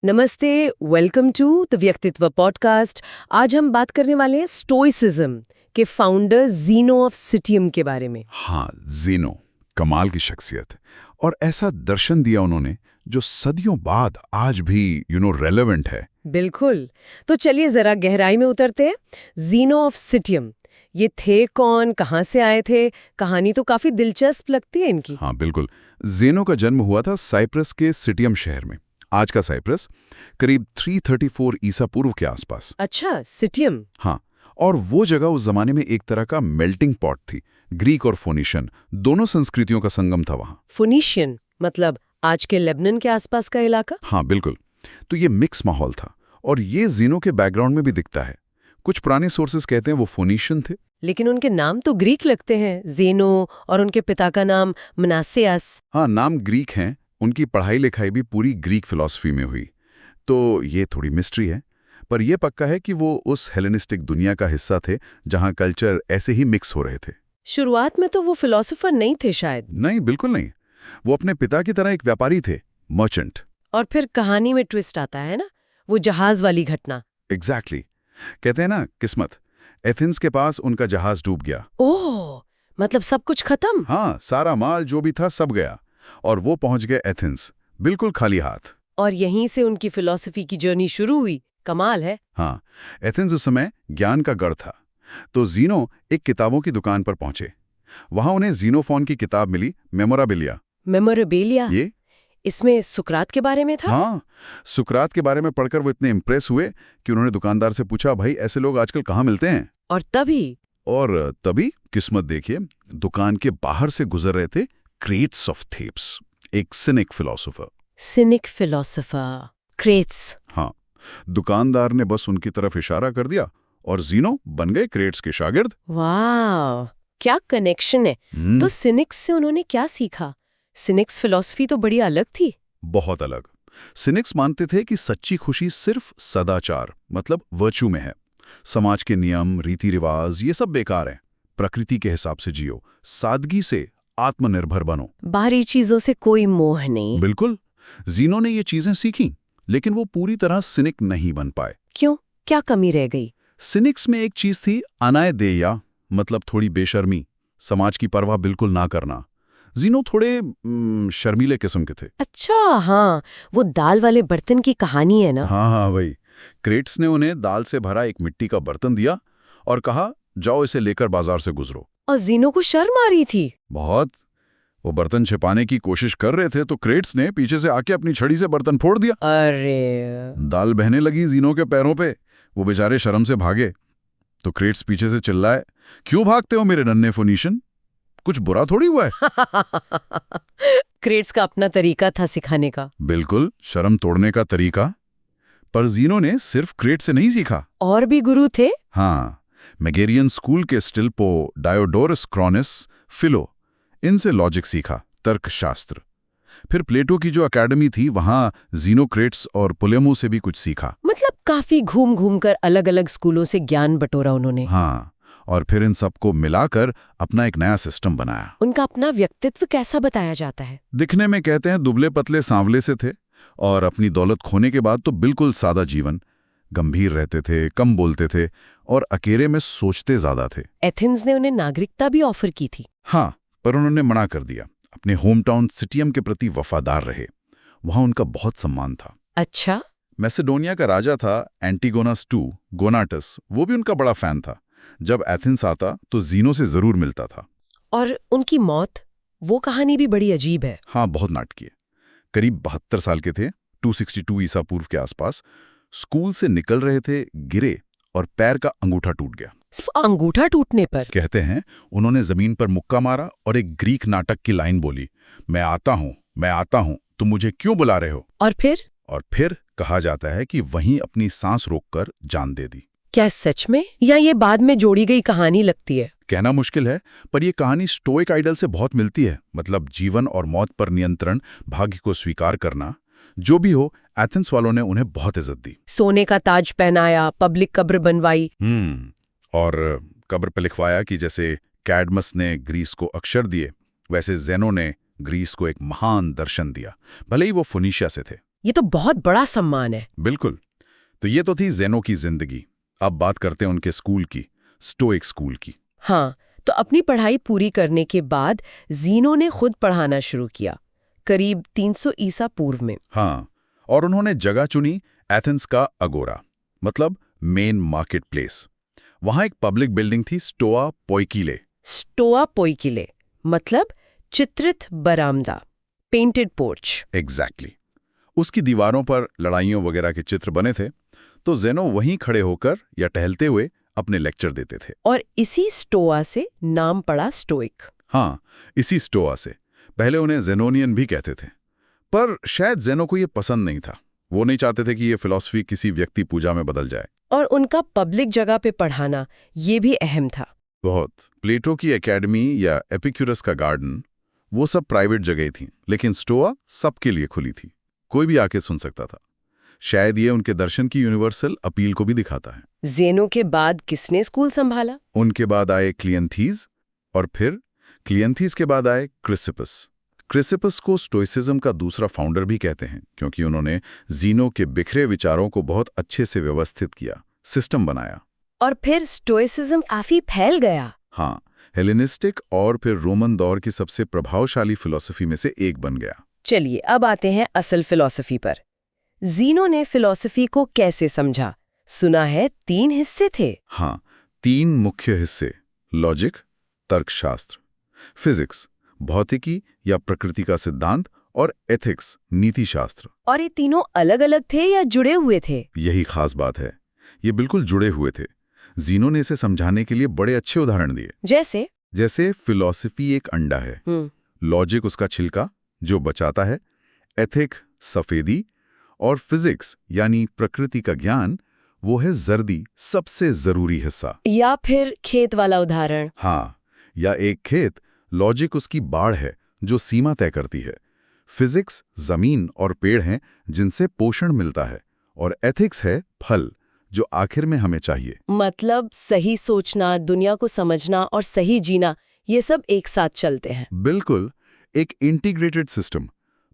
नमस्ते, welcome to the व्यक्तित्व podcast. आज हम बात करने वाले हैं स्टोइसिज्म के फाउंडर ज़ीनो ऑफ सिटियम के बारे में। हाँ, ज़ीनो कमाल की शख्सियत और ऐसा दर्शन दिया उन्होंने जो सदियों बाद आज भी रेलेवेंट है। बिल्कुल। तो चलिए जरा गहराई में उतरते हैं। ज़ीनो ऑफ सिटियम, ये थे कौन, कहाँ से आए थे? कहानी तो काफी दिलचस्प लगती है इनकी। हाँ बिल्कुल। ज़ीनो का जन्म हुआ था साइप्रस के सिटियम शहर में, आज का साइप्रस, करीब 334 ईसा पूर्व के आसपास। अच्छा, सिटियम। हाँ, और वो जगह उस जमाने में एक तरह का मेल्टिंग पॉट थी। ग्रीक और फोनिशियन दोनों संस्कृतियों का संगम था वहाँ। फोनिशियन मतलब आज के लेबनान के आसपास का इलाका? हाँ बिल्कुल। तो ये मिक्स माहौल था और ये ज़ीनो के बैकग्राउंड में भी दिखता है। कुछ पुराने सोर्सेज कहते हैं वो फोनिशियन थे। लेकिन उनके नाम तो ग्रीक लगते हैं, ज़ेनो, और उनके पिता का नाम मनासेस। हाँ, नाम ग्रीक हैं। उनकी पढ़ाई लिखाई भी पूरी ग्रीक फिलॉसफी में हुई। तो ये थोड़ी मिस्ट्री है, पर यह पक्का है कि वो उस हेलेनिस्टिक दुनिया का हिस्सा थे जहां कल्चर ऐसे ही मिक्स हो रहे थे। शुरुआत में तो वो फिलोसोफर नहीं थे शायद। नहीं, बिल्कुल नहीं। वो अपने पिता की तरह एक व्यापारी थे, मर्चेंट। और फिर कहानी में ट्विस्ट आता है ना, वो जहाज वाली घटना। एग्जैक्टली। कहते हैं ना, किस्मत। एथेंस के पास उनका जहाज डूब गया। ओह, मतलब सब कुछ खत्म। हाँ, सारा माल जो भी था सब गया और वो पहुंच गए एथेंस, बिल्कुल खाली हाथ। और यहीं से उनकी फिलॉसफी की जर्नी शुरू हुई। कमाल है। हाँ, एथेंस उस समय ज्ञान का गढ़ था। तो ज़ीनो एक किताबों की दुकान पर पहुंचे। वहां उन्हें ज़ीनोफोन की किताब मिली, मेमोराबिलिया। मेमोरेबिलिया? ये इसमें सुकरात के बारे में था? हाँ, सुकरात के बारे में पढ़कर वो इतने इम्प्रेस हुए कि उन्होंने दुकानदार से पूछा, भाई ऐसे लोग आजकल कहाँ मिलते हैं? और तभी किस्मत देखिए, दुकान के बाहर से गुजर रहे थे क्रेट्स ऑफ थेप्स, एक scenic philosopher. Scenic philosopher, crates. हाँ, दुकानदार ने बस उनकी तरफ इशारा कर दिया और ज़ीनो बन गए क्रेट्स के शागिर्द। वाह, क्या कनेक्शन है। हम्म, तो सिनिक्स से उन्होंने क्या सीखा? सिनिक्स फिलॉसफी तो बड़ी अलग थी। बहुत अलग। सिनिक्स मानते थे कि सच्ची खुशी सिर्फ सदाचार मतलब वर्च्यू में है। समाज के नियम, रीति रिवाज ये सब बेकार हैं। प्रकृति के हिसाब से जियो, सादगी से आत्मनिर्भर बनो। बाहरी चीजों से कोई मोह नहीं। बिल्कुल। ज़ीनो ने ये चीजें सीखी, लेकिन वो पूरी तरह सिनिक नहीं बन पाए। क्यों? क्या कमी रह गई? सिनिक्स में एक चीज थी, अनायदेया, मतलब थोड़ी बेशर्मी, समाज की परवाह बिल्कुल ना करना। ज़ीनो थोड़े शर्मीले किस्म के थे। अच्छा, हाँ, वो दाल वाले बर्तन की कहानी है ना। हाँ हाँ वही। क्रेट्स ने उन्हें दाल से भरा एक मिट्टी का बर्तन दिया और कहा, जाओ इसे लेकर बाजार से गुजरो। और ज़ीनो को शर्म आ रही थी। बहुत। वो बर्तन छिपाने की कोशिश कर रहे थे तो क्रेट्स ने पीछे से आके अपनी छड़ी से बर्तन फोड़ दिया। अरे, दाल बहने लगी ज़ीनो के पैरों पे। वो बेचारे शर्म से भागे। तो क्रेट्स पीछे से चिल्लाए, क्यों भागते हो मेरे नन्हे फोनिशियन? कुछ बुरा थोड़ी हुआ है। क्रेट्स का अपना तरीका था सिखाने का। बिल्कुल, शर्म तोड़ने का तरीका। पर ज़ीनो ने सिर्फ क्रेट से नहीं सीखा। और भी गुरु थे? हाँ, मेगेरियन स्कूल के स्टिल्पो, डायोडोरस क्रॉनिस, फिलो, इनसे लॉजिक सीखा, तर्कशास्त्र। फिर प्लेटो की जो एकेडमी थी वहां ज़ीनोक्रेट्स और पुलेमो से भी कुछ सीखा। मतलब काफी घूम घूम कर अलग अलग स्कूलों से ज्ञान बटोरा उन्होंने। हाँ, और फिर इन सबको मिलाकर अपना एक नया सिस्टम बनाया। उनका अपना व्यक्तित्व कैसा बताया जाता है? दिखने में कहते हैं दुबले पतले सांवले से थे और अपनी दौलत खोने के बाद तो बिल्कुल सादा जीवन। गंभीर रहते थे, कम बोलते थे और अकेले में सोचते ज्यादा थे। एथेंस ने उन्हें नागरिकता भी ऑफर की थी। हाँ, पर उन्होंने मना कर दिया। अपने होम टाउन सिटियम के प्रति वफादार रहे। वहां उनका बहुत सम्मान था। अच्छा, मैसेडोनिया का राजा था एंटीगोनस II, गोनाटस, वो भी उनका बड़ा फैन था। जब एथेंस आता तो ज़ीनो से जरूर मिलता था। और उनकी मौत, वो कहानी भी बड़ी अजीब है। हाँ, बहुत नाटकीय। करीब 72 साल के थे, 262 ईसा पूर्व के आसपास। स्कूल से निकल रहे थे, गिरे और पैर का अंगूठा टूट गया। सिर्फ अंगूठा टूटने पर? कहते हैं उन्होंने जमीन पर मुक्का मारा और एक ग्रीक नाटक की लाइन बोली, मैं आता हूं, तुम मुझे क्यों बुला रहे हो? और फिर कहा जाता है कि वहीं अपनी सांस रोककर जान दे दी। क्या सच में, या ये बाद में जोड़ी गई कहानी लगती है? कहना मुश्किल है, पर यह कहानी स्टोइक आइडल से बहुत मिलती है। मतलब जीवन और मौत पर नियंत्रण, भाग्य को स्वीकार करना। जो भी हो, एथेंस वालों ने उन्हें बहुत इज्जत दी। सोने का ताज पहनाया, पब्लिक कब्र बनवाई। और कब्र पर लिखवाया कि जैसे कैडमस ने ग्रीस को अक्षर दिए, वैसे ज़ेनो ने ग्रीस को एक महान दर्शन दिया, भले ही वो फोनिशिया से थे। ये तो बहुत बड़ा सम्मान है। बिल्कुल। तो ये तो थी ज़ेनो की जिंदगी। अब बात करते हैं उनके स्कूल की, स्टोइक स्कूल की। हाँ, तो अपनी पढ़ाई पूरी करने के बाद ज़ीनो ने खुद पढ़ाना शुरू किया, करीब 300 ईसा पूर्व में। हाँ, और उन्होंने जगह चुनी एथेंस का अगोरा, मतलब मेन मार्केट प्लेस। वहां एक पब्लिक बिल्डिंग थी, स्टोआ पोइकिले। स्टोआ पोइकिले मतलब चित्रित बरामदा, पेंटेड पोर्च। एग्जैक्टली। उसकी दीवारों पर लड़ाइयों वगैरह के चित्र बने थे, तो ज़ेनो वहीं खड़े होकर या टहलते हुए अपने लेक्चर देते थे। और इसी स्टोआ से नाम पड़ा स्टोइक। हाँ, इसी स्टोआ से। पहले उन्हें ज़ेनोनियन भी कहते थे, पर शायद ज़ेनो को ये पसंद नहीं था। वो नहीं चाहते थे कि ये फिलॉसफी किसी व्यक्ति पूजा में बदल जाए। और उनका पब्लिक जगह पे पढ़ाना ये भी अहम था। बहुत। प्लेटो की एकेडमी या एपिक्यूरस का गार्डन, वो सब प्राइवेट जगह थी, लेकिन स्टोआ सबके लिए खुली थी। कोई भी आके सुन सकता था। शायद ये उनके दर्शन की यूनिवर्सल अपील को भी दिखाता है। ज़ेनो के बाद किसने स्कूल संभाला? उनके बाद आए क्लियंथीज, और फिर क्लियंथीज के बाद आए क्रिसिपस। क्रिसिपस को स्टोइसिज्म का दूसरा फाउंडर भी कहते हैं, क्योंकि उन्होंने ज़ीनो के बिखरे विचारों को बहुत अच्छे से व्यवस्थित किया, सिस्टम बनाया। और फिर स्टोइसिज्म काफी फैल गया। हाँ, हेलेनिस्टिक और फिर रोमन दौर की सबसे प्रभावशाली फिलॉसफी में से एक बन गया। चलिए अब आते हैं असल फिलॉसफी पर। ज़ीनो ने फिलॉसफी को कैसे समझा? सुना है 3 हिस्से थे। हाँ, 3 मुख्य हिस्से: लॉजिक, तर्कशास्त्र; फिजिक्स, भौतिकी या प्रकृति का सिद्धांत; और एथिक्स, नीतिशास्त्र। और ये तीनों अलग-अलग थे या जुड़े हुए थे? यही खास बात है, ये बिल्कुल जुड़े हुए थे। ज़ीनो ने इसे समझाने के लिए बड़े अच्छे उदाहरण दिए। जैसे फिलॉसफी एक अंडा है, लॉजिक उसका छिलका जो बचाता है, एथिक सफेदी, और फिजिक्स यानी प्रकृति का ज्ञान वो है जर्दी, सबसे जरूरी हिस्सा। या फिर खेत वाला उदाहरण। हाँ, या एक खेत, लॉजिक उसकी बाड़ है जो सीमा तय करती है। फिजिक्स जमीन और पेड़ हैं जिनसे पोषण मिलता है, और एथिक्स है फल जो आखिर में हमें चाहिए। मतलब सही सोचना, दुनिया को समझना और सही जीना, ये सब एक साथ चलते हैं। बिल्कुल, एक इंटीग्रेटेड सिस्टम।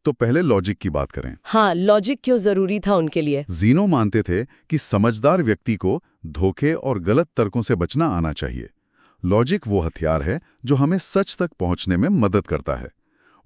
तो पहले लॉजिक की बात करें। हाँ, लॉजिक क्यों जरूरी था उनके लिए? ज़ीनो मानते थे कि समझदार व्यक्ति को धोखे और गलत तर्कों से बचना आना चाहिए। लॉजिक वो हथियार है जो हमें सच तक पहुंचने में मदद करता है।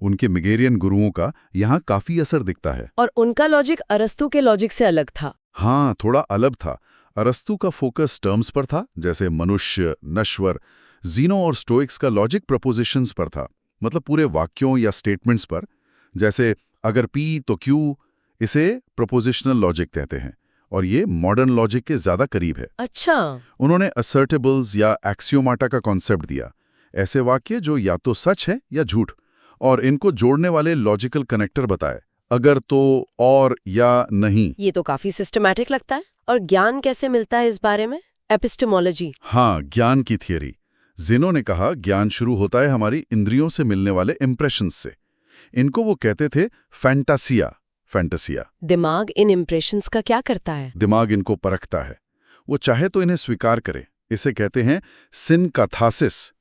उनके मिगेरियन गुरुओं का यहाँ काफी असर दिखता है। और उनका लॉजिक अरस्तु के लॉजिक से अलग था। हाँ, थोड़ा अलग था। अरस्तु का फोकस टर्म्स पर था, जैसे मनुष्य, नश्वर। ज़ीनो और स्टोइक्स का लॉजिक प्रपोजिशंस पर था, मतलब पूरे वाक्यों या स्टेटमेंट्स पर। जैसे अगर P तो Q, इसे प्रपोजिशनल लॉजिक कहते हैं, और ये मॉडर्न लॉजिक के ज्यादा करीब है। अच्छा। उन्होंने असर्टेबल्स या एक्सियोमाटा का कॉन्सेप्ट दिया, ऐसे वाक्य जो या तो सच है या झूठ, और इनको जोड़ने वाले लॉजिकल कनेक्टर बताए, अगर तो, और, या नहीं। ये तो काफी सिस्टमैटिक लगता है। और ज्ञान कैसे मिलता है इस बारे में? एपिस्टेमोलॉजी। हाँ, ज्ञान की थियरी। ज़ीनो ने कहा ज्ञान शुरू होता है हमारी इंद्रियों से मिलने वाले इंप्रेशंस से। इनको वो कहते थे फैंटासिया। दिमाग इन इंप्रेशंस का क्या करता है? दिमाग इनको परखता है, वो चाहे तो इन्हें स्वीकार करे, इसे कहते हैं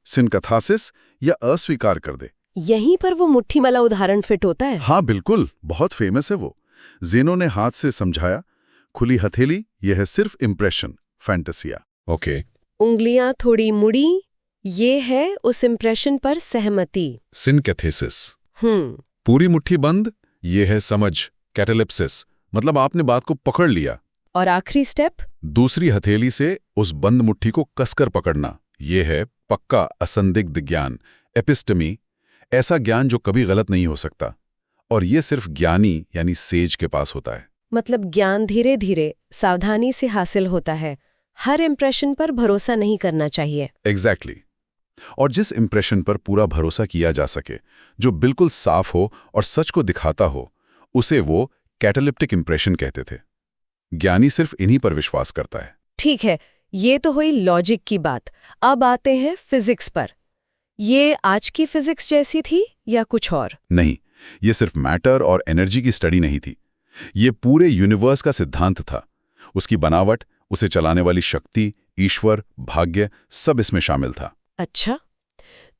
सिनकथासिस, या अस्वीकार कर दे। यहीं पर वो मुट्ठी वाला उदाहरण फिट होता है। हाँ बिल्कुल, बहुत फेमस है वो। ज़ीनो ने हाथ से समझाया, खुली हथेली, यह है सिर्फ इंप्रेशन, फैंटासिया। ओके। उंगलियां थोड़ी मुड़ी, ये है उस इंप्रेशन पर सहमति, सिनकथेसिस। पूरी मुट्ठी बंद, ये है समझ, कैटालिप्सिस, मतलब आपने बात को पकड़ लिया। और आखिरी स्टेप, दूसरी हथेली से उस बंद मुट्ठी को कसकर पकड़ना, ये है पक्का असंदिग्ध ज्ञान, एपिस्टेमी, ऐसा ज्ञान जो कभी गलत नहीं हो सकता, और ये सिर्फ ज्ञानी यानी सेज के पास होता है। मतलब ज्ञान धीरे धीरे सावधानी से हासिल होता है, हर इंप्रेशन पर भरोसा नहीं करना चाहिए। एग्जैक्टली। और जिस इंप्रेशन पर पूरा भरोसा किया जा सके, जो बिल्कुल साफ हो और सच को दिखाता हो, उसे वो कैटालिप्टिक इंप्रेशन कहते थे। ज्ञानी सिर्फ इन्हीं पर विश्वास करता है। ठीक है, ये तो हुई लॉजिक की बात। अब आते हैं फिजिक्स पर। ये आज की फिजिक्स जैसी थी या कुछ और? नहीं, ये सिर्फ मैटर और एनर्जी की स्टडी नहीं थी। ये पूरे यूनिवर्स का सिद्धांत था। उसकी बनावट, उसे चलाने वाली शक्ति, ईश्वर, भाग्य, सब इसमें शामिल था। अच्छा,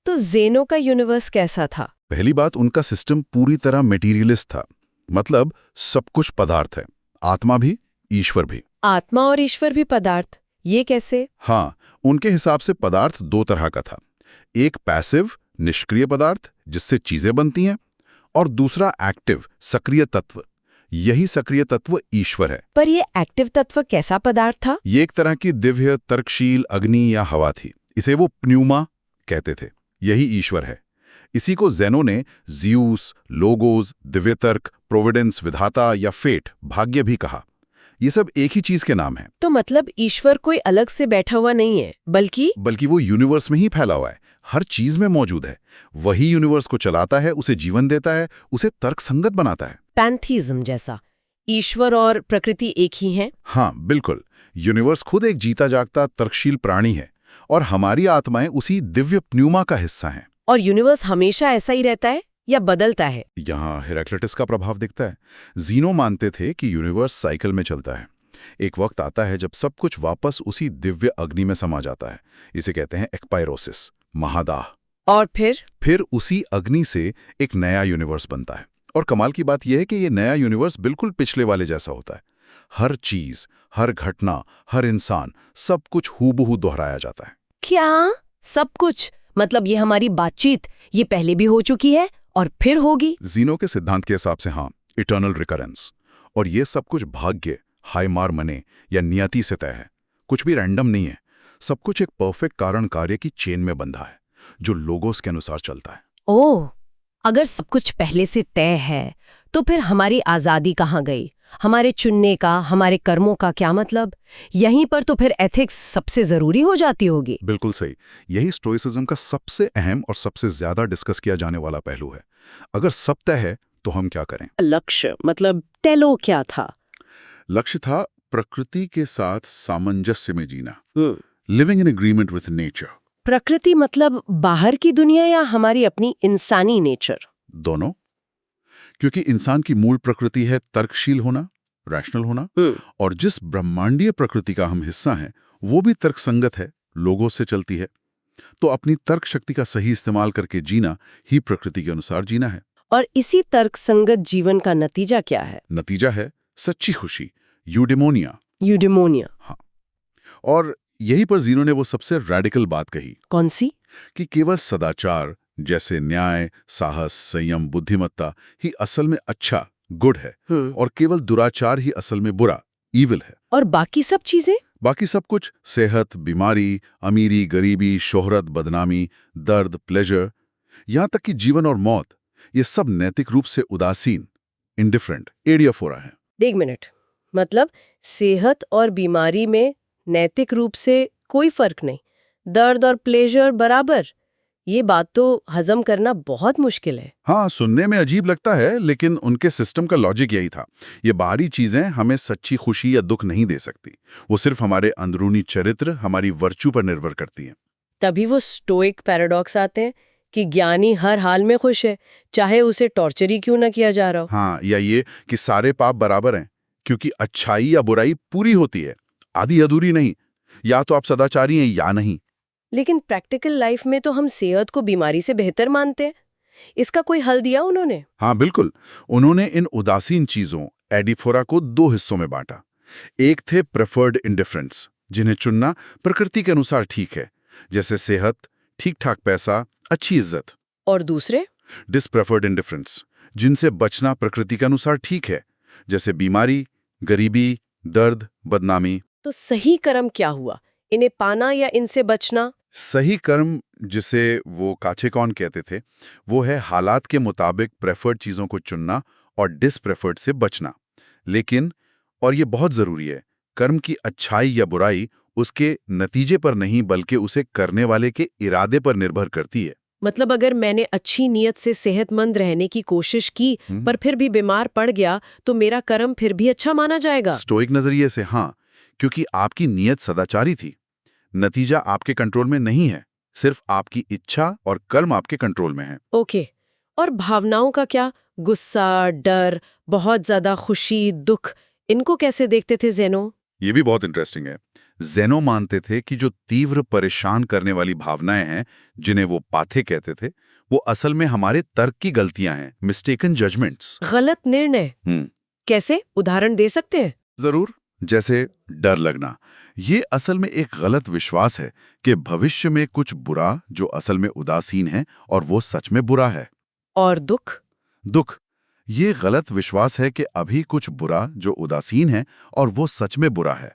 तो ज़ेनो का यूनिवर्स कैसा था? पहली बात, उनका सिस्टम पूरी तरह मटेरियलिस्ट था। मतलब सब कुछ पदार्थ है, आत्मा भी, ईश्वर भी। आत्मा और ईश्वर भी पदार्थ, ये कैसे? हाँ, उनके हिसाब से पदार्थ दो तरह का था। एक पैसिव, निष्क्रिय पदार्थ जिससे चीजें बनती हैं, और दूसरा एक्टिव, सक्रिय तत्व। यही सक्रिय तत्व ईश्वर है। पर ये एक्टिव तत्व कैसा पदार्थ था? ये एक तरह की दिव्य, तर्कशील अग्नि या हवा थी। इसे वो प्न्यूमा कहते थे। यही ईश्वर है। इसी को ज़ेनो ने ज़्यूस, लोगोस, दिव्य तर्क, प्रोविडेंस, विधाता या फेट, भाग्य भी कहा। ये सब एक ही चीज के नाम हैं। तो मतलब ईश्वर कोई अलग से बैठा हुआ नहीं है, बल्कि वो यूनिवर्स में ही फैला हुआ है, हर चीज में मौजूद है। वही यूनिवर्स को चलाता है, उसे जीवन देता है, उसे तर्कसंगत बनाता है। पैंथीज्म जैसा। ईश्वर और प्रकृति एक ही हैं? हाँ, बिल्कुल। यूनिवर्स खुद एक जीता जागता तर्कशील प्राणी है, और हमारी आत्माएं उसी दिव्य प्न्यूमा का हिस्सा हैं। और यूनिवर्स हमेशा ऐसा ही रहता है या बदलता है? यहाँ हेराक्लिटस का प्रभाव दिखता है। ज़ीनो मानते थे कि यूनिवर्स साइकिल में चलता है। एक वक्त आता है जब सब कुछ वापस उसी दिव्य अग्नि में समा जाता है। इसे कहते हैं एक्पायरोसिस, महादाह। और फिर उसी अग्नि से एक नया यूनिवर्स बनता है। और कमाल की बात यह है कि ये नया यूनिवर्स बिल्कुल पिछले वाले जैसा होता है। हर चीज, हर घटना, हर इंसान, सब कुछ हूबहू दोहराया जाता है। क्या? सब कुछ? मतलब ये हमारी बातचीत, ये पहले भी हो चुकी है और फिर होगी? ज़ीनो के सिद्धांत के हिसाब से हाँ, इटर्नल रिकरेंस। और ये सब कुछ भाग्य, हाय मार मने या नियति से तय है। कुछ भी रैंडम नहीं है। सब कुछ एक परफेक्ट कारण कार्य की चेन में बंधा है, जो लोगोस के अनुसार चलता है। ओह, अगर सब कुछ पहले से तय है तो फिर हमारी आजादी कहाँ गई? हमारे चुनने का, हमारे कर्मों का क्या मतलब? यहीं पर तो फिर एथिक्स सबसे जरूरी हो जाती होगी। बिल्कुल सही। यही स्टोइसिज्म का सबसे अहम और सबसे ज्यादा डिस्कस किया जाने वाला पहलू है। अगर सब तय है तो हम क्या करें? लक्ष्य मतलब टेलो क्या था? लक्ष्य था प्रकृति के साथ सामंजस्य में जीना, living in agreement with nature. प्रकृति मतलब बाहर की दुनिया या हमारी अपनी इंसानी नेचर? दोनों। क्योंकि इंसान की मूल प्रकृति है तर्कशील होना, रैशनल होना, और जिस ब्रह्मांडीय प्रकृति का हम हिस्सा हैं वो भी तर्कसंगत है, लोगों से चलती है। तो अपनी तर्क शक्ति का सही इस्तेमाल करके जीना ही प्रकृति के अनुसार जीना है। और इसी तर्कसंगत जीवन का नतीजा क्या है? नतीजा है सच्ची खुशी, यूडेमोनिया। यूडेमोनिया। और यही पर ज़ीनो ने वो सबसे रैडिकल बात कही। कौन सी? कि केवल सदाचार जैसे न्याय, साहस, संयम, बुद्धिमत्ता ही असल में अच्छा, गुड है, और केवल दुराचार ही असल में बुरा, ईविल है। और बाकी सब चीजें? बाकी सब कुछ, सेहत, बीमारी, अमीरी, गरीबी, शोहरत, बदनामी, दर्द, प्लेजर, यहाँ तक कि जीवन और मौत, ये सब नैतिक रूप से उदासीन, इंडिफरेंट, एडियाफोरा है। एक मिनट, मतलब सेहत और बीमारी में नैतिक रूप से कोई फर्क नहीं, दर्द और प्लेजर बराबर? ये बात तो हजम करना बहुत मुश्किल है। हाँ, सुनने में अजीब लगता है, लेकिन उनके सिस्टम का लॉजिक यही था। ये बाहरी चीजें हमें सच्ची खुशी या दुख नहीं दे सकती। वो सिर्फ हमारे अंदरूनी चरित्र, हमारी वर्चू पर निर्भर करती हैं। तभी वो स्टोइक पैराडॉक्स आते हैं कि ज्ञानी हर हाल में खुश है, चाहे उसे टॉर्चर ही क्यों ना किया जा रहा हो। हाँ, या ये कि सारे पाप बराबर हैं, क्योंकि अच्छाई या बुराई पूरी होती है, आधी अधूरी नहीं। या तो आप सदाचारी हैं या नहीं। लेकिन प्रैक्टिकल लाइफ में तो हम सेहत को बीमारी से बेहतर मानते हैं। इसका कोई हल दिया उन्होंने? हाँ, बिल्कुल। उन्होंने इन उदासीन चीजों, एडिफोरा, को दो हिस्सों में बांटा। एक थे प्रेफर्ड इंडिफरेंस, जिन्हें चुनना प्रकृति के अनुसार ठीक है, जैसे सेहत, ठीक ठाक पैसा, अच्छी इज्जत। और दूसरे? डिसप्रेफर्ड इंडिफरेंस, जिनसे बचना प्रकृति के अनुसार ठीक है, जैसे बीमारी, गरीबी, दर्द, बदनामी। तो सही कर्म क्या हुआ? इन्हें पाना या इनसे बचना? सही कर्म, जिसे वो काछेकॉन कहते थे, वो है हालात के मुताबिक प्रेफर्ड चीजों को चुनना और डिसप्रेफर्ड से बचना। लेकिन, और ये बहुत जरूरी है, कर्म की अच्छाई या बुराई उसके नतीजे पर नहीं बल्कि उसे करने वाले के इरादे पर निर्भर करती है। मतलब अगर मैंने अच्छी नीयत से सेहतमंद रहने की कोशिश की पर फिर भी बीमार पड़ गया तो मेरा कर्म फिर भी अच्छा माना जाएगा? स्टोइक नजरिए से हाँ, क्योंकि आपकी नीयत सदाचारी थी। नतीजा आपके कंट्रोल में नहीं है, सिर्फ आपकी इच्छा और कर्म आपके कंट्रोल में है। ओके। और भावनाओं का क्या? गुस्सा, डर, बहुत ज्यादा खुशी, दुख, इनको कैसे देखते थे ज़ेनो? ये भी बहुत इंटरेस्टिंग है। ज़ेनो मानते थे कि जो तीव्र परेशान करने वाली भावनाएं हैं, जिन्हें वो पाथे कहते थे, वो असल में हमारे तर्क की गलतियां हैं, मिस्टेकन जजमेंट्स। गलत निर्णय कैसे? उदाहरण दे सकते हैं? जरूर। जैसे डर लगना, ये असल में एक गलत विश्वास है कि भविष्य में कुछ बुरा जो असल में उदासीन है और वो सच में बुरा है। और दुख? दुख, ये गलत विश्वास है कि अभी कुछ बुरा जो उदासीन है और वो सच में बुरा है।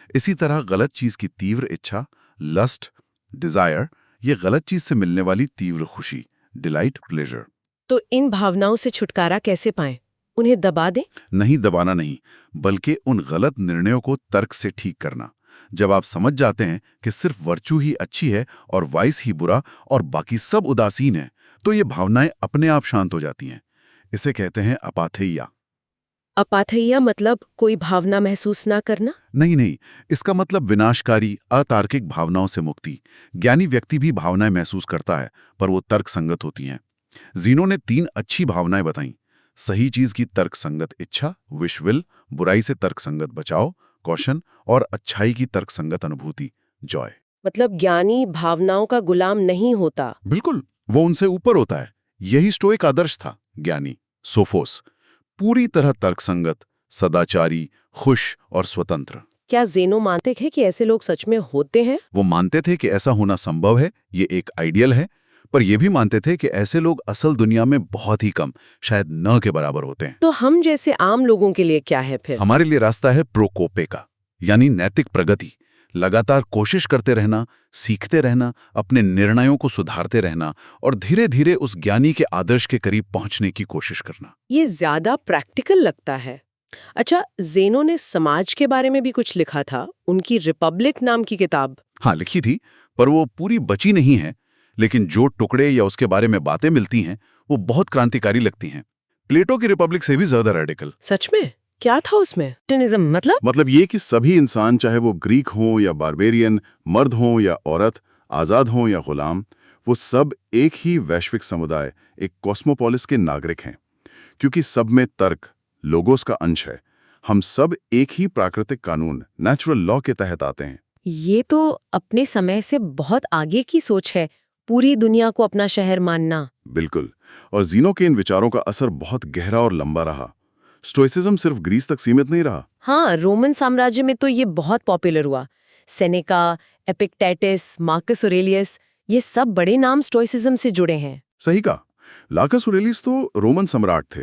इसी तरह गलत चीज की तीव्र इच्छा, लस्ट, डिजायर, ये गलत चीज से मिलने वाली तीव्र खुशी, डिलाइट, प्लेजर। तो इन भावनाओं से छुटकारा कैसे पाएं? उन्हें दबा दें? नहीं, दबाना नहीं, बल्कि उन गलत निर्णयों को तर्क से ठीक करना। जब आप समझ जाते हैं कि सिर्फ वर्चू ही अच्छी है और वाइस ही बुरा और बाकी सब उदासीन है, तो ये भावनाएं अपने आप शांत हो जाती हैं। इसे कहते हैं अपाथेया। अपाथेया मतलब कोई भावना महसूस ना करना? नहीं, इसका मतलब विनाशकारी अतार्किक भावनाओं से मुक्ति। ज्ञानी व्यक्ति भी भावनाएं महसूस करता है, पर वो तर्क संगत होती हैं। जीनो ने 3 अच्छी भावनाएं बताई: सही चीज की तर्क संगत इच्छा, विश विल, बुराई से तर्क संगत बचाव, कौशन, और अच्छाई की तर्क संगत अनुभूति, जॉय। मतलब ज्ञानी भावनाओं का गुलाम नहीं होता। बिल्कुल, वो उनसे ऊपर होता है। यही स्टोइक आदर्श था। ज्ञानी सोफोस पूरी तरह तर्कसंगत, सदाचारी, खुश और स्वतंत्र। क्या ज़ेनो मानते हैं कि ऐसे लोग सच में होते हैं? वो मानते थे कि ऐसा होना संभव है, ये एक आइडियल है, पर ये भी मानते थे कि ऐसे लोग असल दुनिया में बहुत ही कम, शायद न के बराबर होते हैं। तो हम जैसे आम लोगों के लिए क्या है फिर? हमारे लिए रास्ता है प्रोकोपे का, यानी नैतिक प्रगति। लगातार कोशिश करते रहना, सीखते रहना, अपने निर्णयों को सुधारते रहना और धीरे धीरे उस ज्ञानी के आदर्श के करीब पहुंचने की कोशिश करना। ये ज्यादा प्रैक्टिकल लगता है। अच्छा, ज़ेनो ने समाज के बारे में भी कुछ लिखा था, उनकी रिपब्लिक नाम की किताब। हाँ, लिखी थी, पर वो पूरी बची नहीं है। लेकिन जो टुकड़े या उसके बारे में बातें मिलती हैं, वो बहुत क्रांतिकारी लगती हैं। प्लेटो की रिपब्लिक से भी ज्यादा रेडिकल। सच में? क्या था उसमें? टिनिज्म मतलब ये कि सभी इंसान, चाहे वो ग्रीक हों या बारबेरियन, मर्द हों या औरत, आज़ाद हों या गुलाम, वो सब एक ही वैश्विक समुदाय, एक कॉस्मोपोलिस के नागरिक हैं। क्योंकि सब में तर्क, लोगोस का अंश है। हम सब एक ही प्राकृतिक कानून, नेचुरल लॉ के तहत आते हैं। ये तो अपने समय से बहुत आगे की सोच है, पूरी दुनिया को अपना शहर मानना। बिल्कुल। और ज़ीनो के इन विचारों का असर बहुत गहरा और लंबा रहा। स्टोइसिज्म सिर्फ ग्रीस तक सीमित नहीं रहा। हाँ, रोमन साम्राज्य में तो ये बहुत पॉपुलर हुआ। सेनेका, एपिक्टेटस, मार्कस ऑरेलियस, ये सब बड़े नाम स्टोइसिज्म से जुड़े हैं। सही कहा। लार्कस ऑरेलियस तो रोमन सम्राट थे।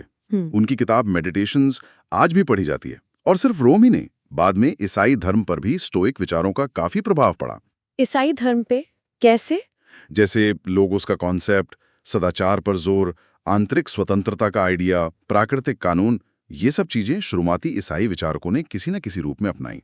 उनकी किताब मेडिटेशंस आज भी पढ़ी जाती है। और सिर्फ रोम ही नहीं, बाद में ईसाई धर्म पर भी स्टोइक विचारों का काफी प्रभाव पड़ा। ईसाई धर्म पे कैसे? जैसे लोगोस का कॉन्सेप्ट, सदाचार पर जोर, आंतरिक स्वतंत्रता का आइडिया, प्राकृतिक कानून, ये सब चीजें शुरुआती ईसाई विचारकों ने किसी न किसी रूप में अपनाई।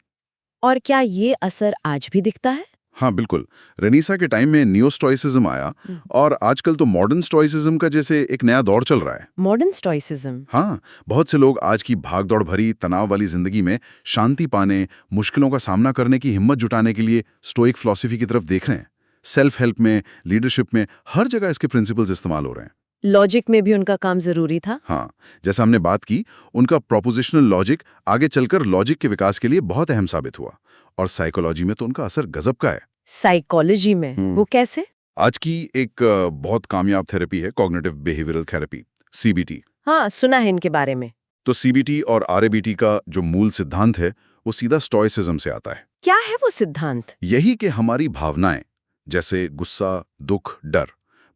और क्या ये असर आज भी दिखता है? हाँ, बिल्कुल। रेनेसा के टाइम में नियो स्टोइसिज्म आया और आजकल तो मॉडर्न स्टोइसिज्म का जैसे एक नया दौर चल रहा है। Modern stoicism? हाँ, बहुत से लोग आज की भागदौड़ भरी, तनाव वाली जिंदगी में शांति पाने, मुश्किलों का सामना करने की हिम्मत जुटाने के लिए स्टोइक फिलॉसफी की तरफ देख रहे हैं। सेल्फ हेल्प में, लीडरशिप में, हर जगह इसके प्रिंसिपल्स इस्तेमाल हो रहे हैं। लॉजिक में भी उनका काम जरूरी था। हाँ, जैसा हमने बात की, उनका प्रोपोजिशनल लॉजिक आगे चलकर लॉजिक के विकास के लिए बहुत अहम साबित हुआ। और साइकोलॉजी में तो उनका असर गजब का है। साइकोलॉजी में वो कैसे? आज की एक बहुत कामयाब थेरेपी है कॉग्निटिव बिहेवियरल थेरेपी, सीबीटी। हाँ, सुना है इनके बारे में। तो सीबीटी और आरएबीटी का जो मूल सिद्धांत है, वो सीधा स्टोइसिज्म से आता है। क्या है वो सिद्धांत? यही कि हमारी भावनाएं, जैसे गुस्सा, दुख, डर,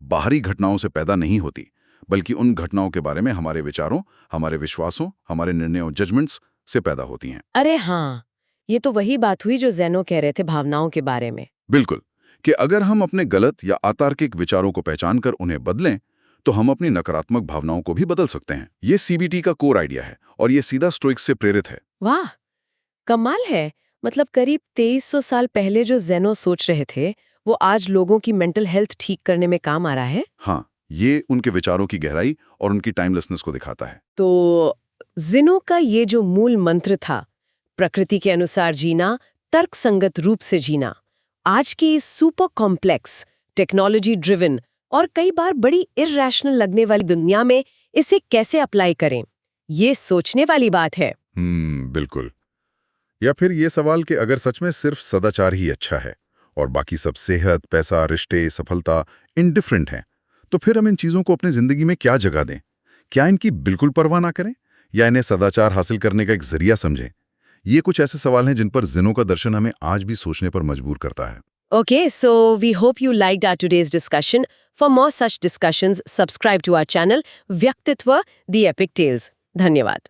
बाहरी घटनाओं से पैदा नहीं होती, बल्कि उन घटनाओं के बारे में हमारे विचारों, हमारे विश्वासों, हमारे निर्णयों, जजमेंट्स से पैदा होती हैं। अरे हाँ, ये तो वही बात हुई जो ज़ेनो कह रहे थे भावनाओं के बारे में। बिल्कुल, कि अगर हम अपने गलत या अतार्किक विचारों को पहचान कर उन्हें बदलें, तो हम अपनी नकारात्मक भावनाओं को भी बदल सकते हैं। ये सीबीटी का कोर आइडिया है और ये सीधा स्टोइक्स से प्रेरित है। वाह, कमाल है। मतलब करीब 2300 साल पहले जो ज़ेनो सोच रहे थे, वो आज लोगों की मेंटल हेल्थ ठीक करने में काम आ रहा है। हाँ, ये उनके विचारों की गहराई और उनकी टाइमलेसनेस को दिखाता है। तो ज़ेनो का ये जो मूल मंत्र था, प्रकृति के अनुसार जीना, तर्कसंगत रूप से जीना, आज की इस सुपर कॉम्प्लेक्स, टेक्नोलॉजी ड्रिवन और कई बार बड़ी इरैशनल लगने वाली दुनिया में इसे कैसे अप्लाई करें, ये सोचने वाली बात है। बिल्कुल। या फिर ये सवाल कि अगर सच में सिर्फ सदाचार ही अच्छा है और बाकी सब सेहत, पैसा, रिश्ते, सफलता इनडिफरेंट हैं, तो फिर हम इन चीज़ों को अपनी ज़िंदगी में क्या जगह दें? क्या इनकी बिल्कुल परवाह ना करें या इन्हें सदाचार हासिल करने का एक जरिया समझें? ये कुछ ऐसे सवाल हैं जिन पर जिनों का दर्शन हमें आज भी सोचने पर मजबूर करता है। Okay, so we hope you liked our today's discussion. For more such discussions, subscribe to our channel, Vyaktitva, The Epic Tales. धन्यवाद.